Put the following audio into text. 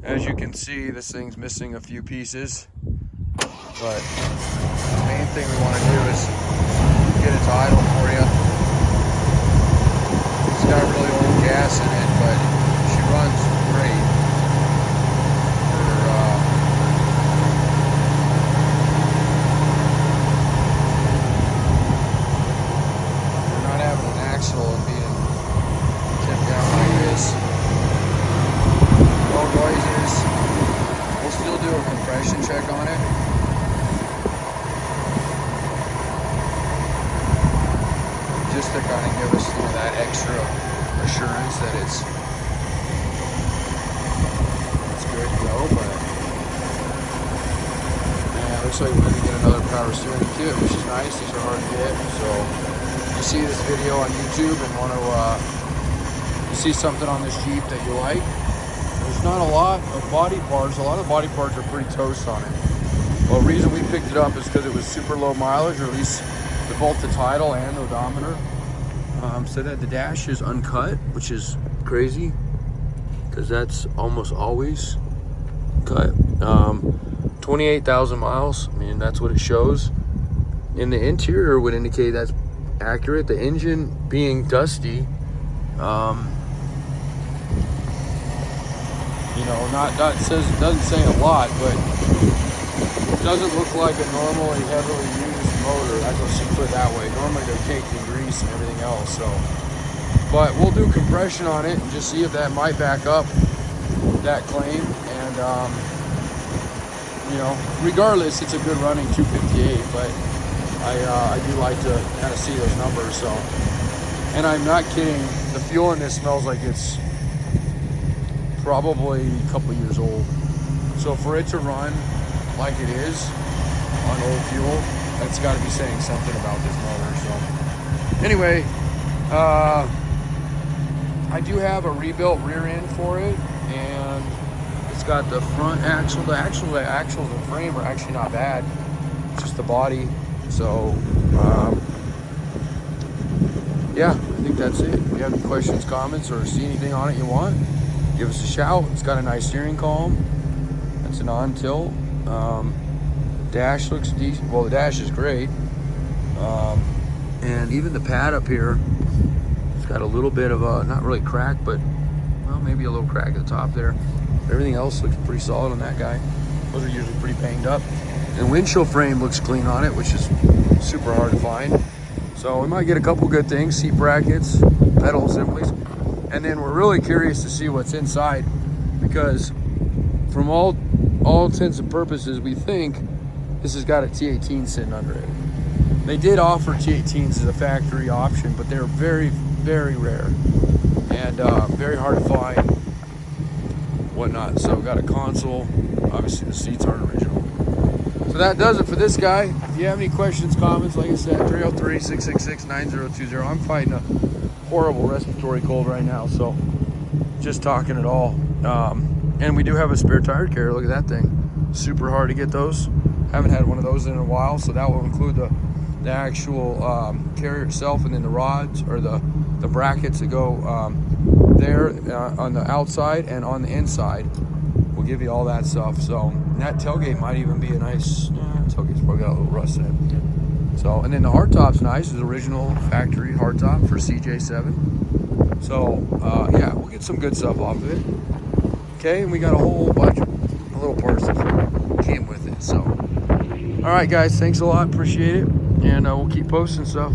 As you can see, this thing's missing a few pieces, but the main thing we want to do is get it to idle for you. It's got really old gas in it, but she runs great. We're not having an axle and being tipped down like this. No noises. We'll still do a compression check on it. Just to kind of give us that extra assurance that it's good to go. But yeah, it looks like we're going to get another power steering kit, which is nice. These are hard to get. So if you see this video on YouTube and want to you see something on this Jeep that you like, there's not a lot of body parts. A lot of the body parts are pretty toast on it. Well, the reason we picked it up is because it was super low mileage, or at least the both the title and the odometer. So that the dash is uncut, which is crazy because that's almost always cut. 28,000 miles. I mean, that's what it shows. And the interior would indicate that's accurate. The engine being dusty, you know, doesn't say a lot, but it doesn't look like a normally heavily used motor. Let's just put it that way. Normally they're caked in grease and everything else. So, but we'll do compression on it and just see if that might back up that claim. And you know, regardless, it's a good running 258. But I do like to kind of see those numbers. So, and I'm not kidding. The fuel in this smells like it's probably a couple years old. So for it to run like it is on old fuel, that's got to be saying something about this motor. So anyway, I do have a rebuilt rear end for it, and it's got the front axle. The axles and frame are actually not bad. It's just the body. So yeah, I think that's it. If you have any questions, comments, or see anything on it you want, give us a shout. It's got a nice steering column. It's an on-tilt. Dash looks decent. Well, the dash is great. And even the pad up here, it's got a little bit of a, not really crack, but well, maybe a little crack at the top there. Everything else looks pretty solid on that guy. Those are usually pretty banged up. And windshield frame looks clean on it, which is super hard to find. So we might get a couple good things: seat brackets, pedal assemblies. And then we're really curious to see what's inside, because from all intents and purposes, we think this has got a T18 sitting under it. They did offer T18s as a factory option, but they're very, very rare and very hard to find, whatnot. So got a console. Obviously the seats aren't original. So that does it for this guy. If you have any questions, comments, like I said, 303-666-9020. I'm fighting a horrible respiratory cold right now, so just talking it all. And we do have a spare tire carrier. Look at that thing. Super hard to get those. Haven't had one of those in a while, so that will include the actual carrier itself, and then the rods, or the brackets that go there on the outside and on the inside. We'll give you all that stuff. So that tailgate might even be a nice, tailgate's probably got a little rust in it. So, and then the hardtop's nice. It's original factory hardtop for CJ7. So yeah, we'll get some good stuff off of it. Okay, and we got a whole bunch of little parts that came with it. So all right guys, thanks a lot, appreciate it, and we'll keep posting stuff.